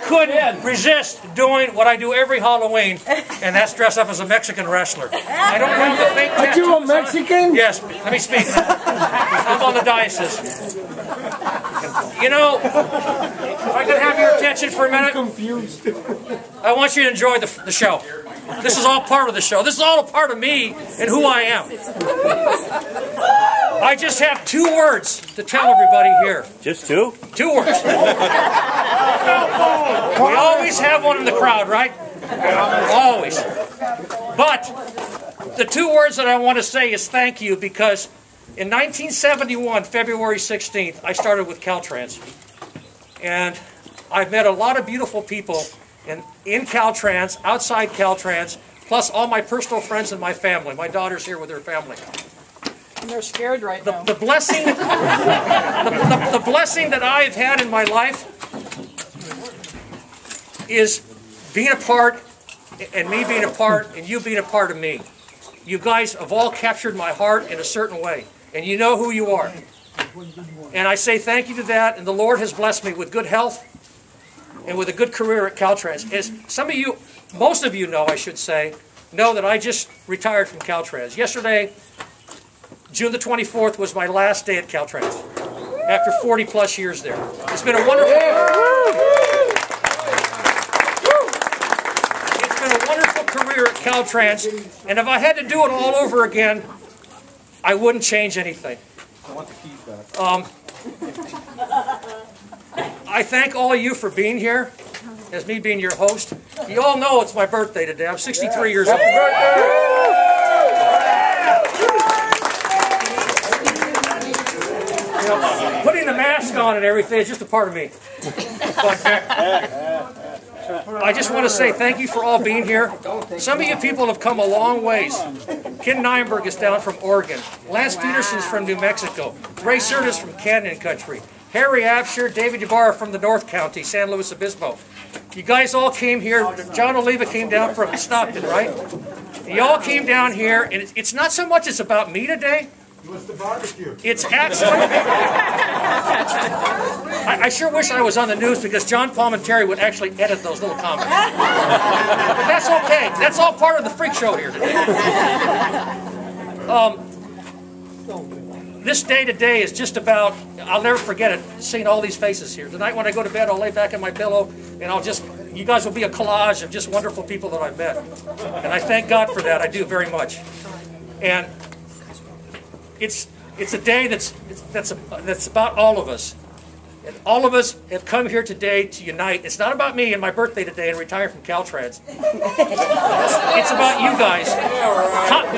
Couldn't resist doing what I do every Halloween, and that's dress up as a Mexican wrestler. I don't have the fake tattoos. Are you a Mexican? Yes, let me speak. I'm on the diocese. You know, if I could have your attention for a minute, I want you to enjoy the show. This is all part of the show. This is all a part of me and who I am. I just have 2 words to tell everybody here. Just 2? 2 words. We always have one in the crowd, right? Always. But the 2 words that I want to say is thank you, because in 1971, February 16th, I started with Caltrans. And I've met a lot of beautiful people in Caltrans, outside Caltrans, plus all my personal friends and my family. My daughter's here with her family. And they're scared right now. The blessing, the blessing that I've had in my life is being a part, and me being a part, and you being a part of me. You guys have all captured my heart in a certain way, and you know who you are. And I say thank you to that, and the Lord has blessed me with good health and with a good career at Caltrans. As some of you, most of you know, I should say, know that I just retired from Caltrans. Yesterday, June the 24th, was my last day at Caltrans after 40 plus years there. It's been a wonderful career at Caltrans, and if I had to do it all over again, I wouldn't change anything. I want the keys back. I thank all of you for being here, as me being your host. You all know it's my birthday today. I'm 63 years old. You know, putting the mask on and everything is just a part of me. But I just want to say thank you for all being here. Some of you people have come a long ways. Ken Nienberg is down from Oregon. Lance Peterson's from New Mexico. Ray Serta's from Canyon Country. Harry Absher, David Ybarra from the North County, San Luis Obispo. You guys all came here. John Oliva came down from Stockton, right? You all came down here, and it's not so much it's about me today. What's the barbecue? It's actually... I sure wish I was on the news, because John Palminteri would actually edit those little comments. But that's okay. That's all part of the freak show here today. This day today is just about, I'll never forget it, seeing all these faces here. Tonight when I go to bed, I'll lay back in my pillow, and I'll just, you guys will be a collage of just wonderful people that I've met. And I thank God for that. I do very much. And it's a day that's about all of us. And all of us have come here today to unite. It's not about me and my birthday today and retiring from Caltrans. It's about you guys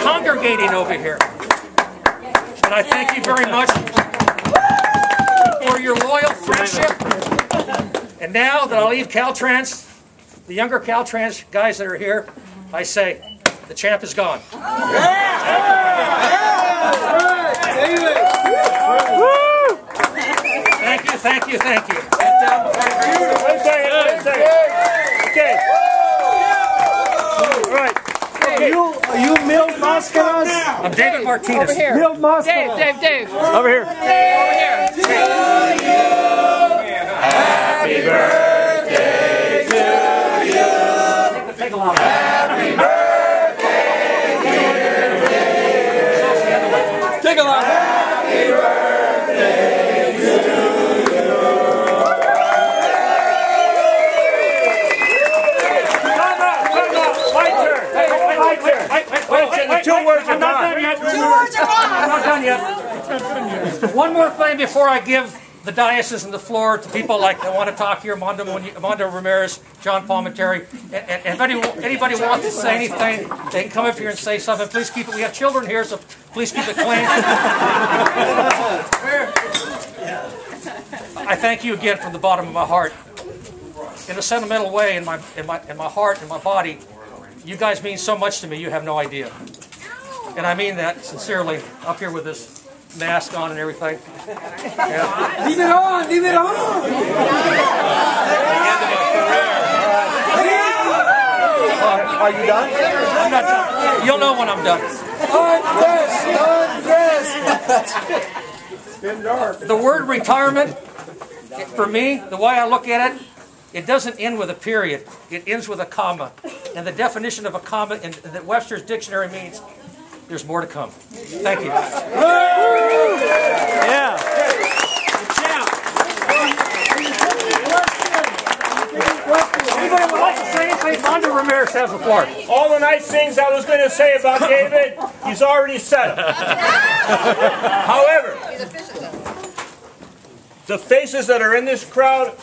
congregating over here. And I thank you very much for your loyal friendship. And now that I leave Caltrans, the younger Caltrans guys that are here, I say, the champ is gone. Thank you, thank you, thank you. Wait a second. Okay. All right. Are you Mil Mascaras? I'm David Martinez. Over here. Mil Mascaras. Dave. Over here. Over here. Happy birthday to you. Take a lot of Happy birthday, dear David. Take a lot. Happy birthday to you. My turn. The 2 words are gone. I'm not done yet. One more thing before I give the diocese and the floor to people like that want to talk here, Mondo Ramirez, John Palminteri. And if anybody wants to say anything, they can come up here and say something. Please keep it. We have children here, so please keep it clean. I thank you again from the bottom of my heart. In a sentimental way, in my heart, in my body, you guys mean so much to me. You have no idea. And I mean that sincerely. Up here with this mask on and everything. Yeah. Leave it on! Leave it on! Are you done? I'm not done. You'll know when I'm done. Undress! The word retirement, for me, the way I look at it, it doesn't end with a period. It ends with a comma. And the definition of a comma in the Webster's dictionary means there's more to come. Thank you. Yeah. Anybody would like to say anything? Mondo Ramirez has the floor. All the nice things I was going to say about David, he's already said them. However, the faces that are in this crowd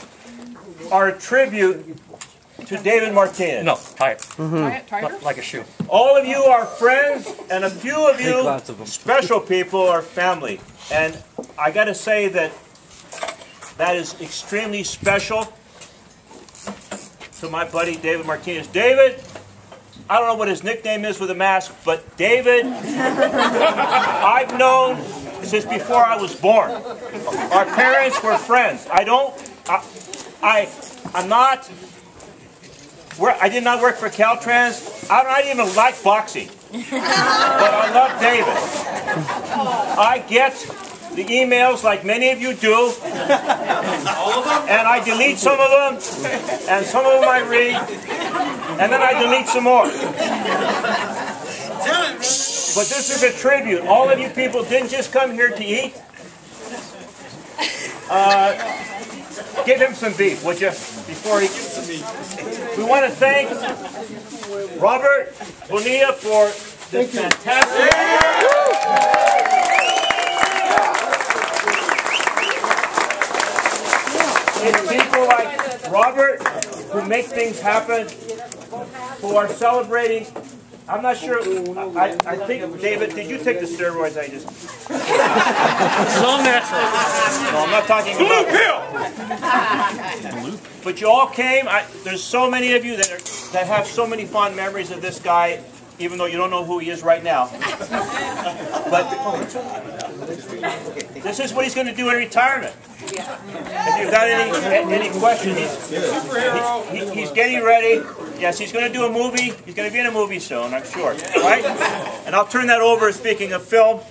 are a tribute to David Martinez. No, tie it. Tie it tighter? Like a shoe. All of you are friends, and a few of you, special people, are family. And I got to say that that is extremely special to my buddy David Martinez. David, I don't know what his nickname is with a mask, but David, I've known since before I was born. Our parents were friends. I did not work for Caltrans. I don't even like boxing. But I love David. I get the emails like many of you do. And I delete some of them. And some of them I read. And then I delete some more. But this is a tribute. All of you people didn't just come here to eat. Give him some beef, would you? Before he... We want to thank Robert Bonilla for this fantastic... It's people like Robert who make things happen, who are celebrating. I'm not sure. I think, David, did you take the steroids I just... So natural. No, I'm not talking about... Blue pill! But you all came. There's so many of you that have so many fond memories of this guy, even though you don't know who he is right now. But this is what he's going to do in retirement. If you've got any questions, he's getting ready. Yes, he's going to do a movie. He's going to be in a movie soon, I'm sure. Right? And I'll turn that over, speaking of film.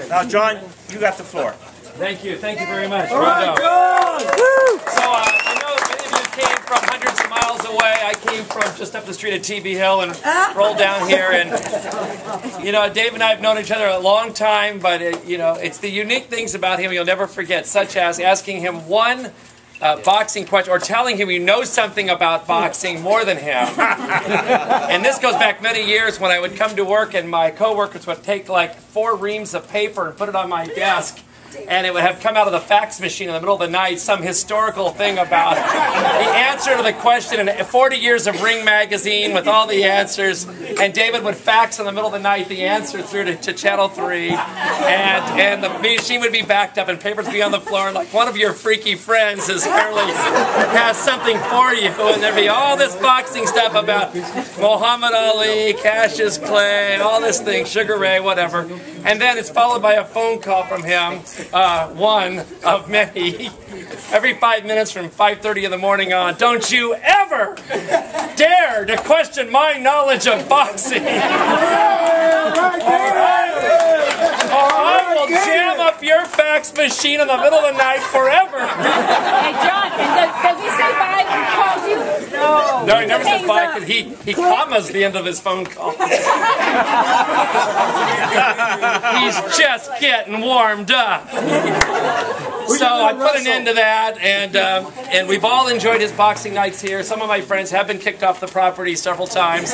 Now, John, you got the floor. Thank you very much. All right, John! So I know many of you came from hundreds of miles away. I came from just up the street at TB Hill and rolled down here. And you know, Dave and I have known each other a long time, but you know, it's the unique things about him you'll never forget, such as asking him one boxing question or telling him you know something about boxing more than him. And this goes back many years when I would come to work and my coworkers would take like 4 reams of paper and put it on my desk. And it would have come out of the fax machine in the middle of the night, some historical thing about the answer to the question, and 40 years of Ring magazine with all the answers. And David would fax in the middle of the night the answer through to Channel 3. And the machine would be backed up and papers would be on the floor. And like, one of your freaky friends has something for you. And there'd be all this boxing stuff about Muhammad Ali, Cassius Clay, all this thing, Sugar Ray, whatever. And then it's followed by a phone call from him. One of many, every 5 minutes from 5:30 in the morning on. Don't you ever dare to question my knowledge of boxing. Or I will jam up your fax machine in the middle of the night forever. Hey, John, does he say bye when he calls you? No. No, he never says bye because he commas the end of his phone call. He's just getting warmed up. So I put an end to that, and we've all enjoyed his boxing nights here. Some of my friends have been kicked off the property several times.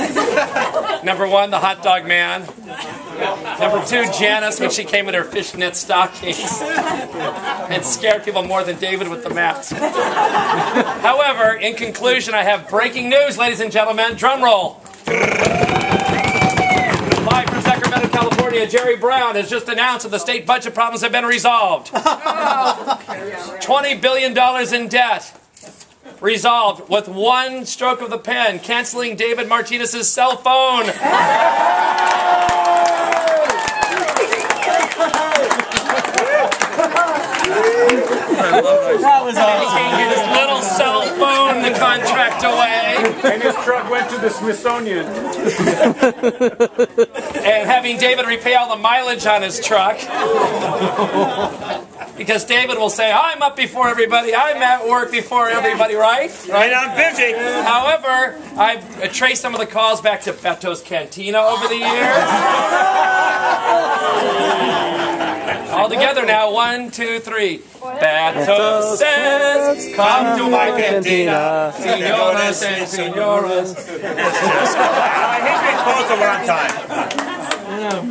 Number 1, the hot dog man. Number 2, Janice, when she came in her fishnet stockings and scared people more than David with the mask. However, in conclusion, I have breaking news, ladies and gentlemen. Drum roll. Live from Sacramento, California, Jerry Brown has just announced that the state budget problems have been resolved. $20 billion in debt. Resolved with one stroke of the pen, canceling David Martinez's cell phone. That was awesome. His little cell phone, the contract away. And his truck went to the Smithsonian. And having David repay all the mileage on his truck. Because David will say, I'm up before everybody, I'm at work before everybody, right? And I'm busy. However, I've traced some of the calls back to Beto's Cantina over the years. All together now, 1, 2, 3. Beto says, come to my cantina, senoras and senoras. He's been closed a long time.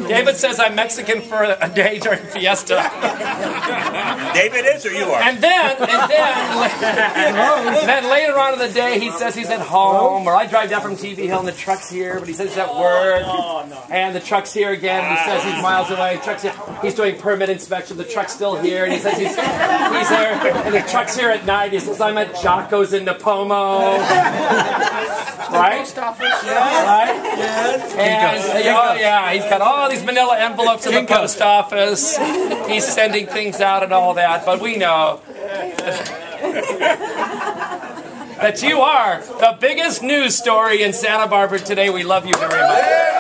David says I'm Mexican for a day during Fiesta. David is, or you are? And then later on in the day, he says he's at home, or I drive down from TV Hill and the truck's here, but he says he's at work. And the truck's here again, and he says he's miles away. The truck's here. He's doing permit inspection, the truck's still here, and he says he's there, and the truck's here at night. He says, I'm at Jocko's in Napomo. Right? Post office. Right? And, oh yeah, he's got all these manila envelopes in the post office. He's sending things out and all that, but we know that you are the biggest news story in Santa Barbara today. We love you very much.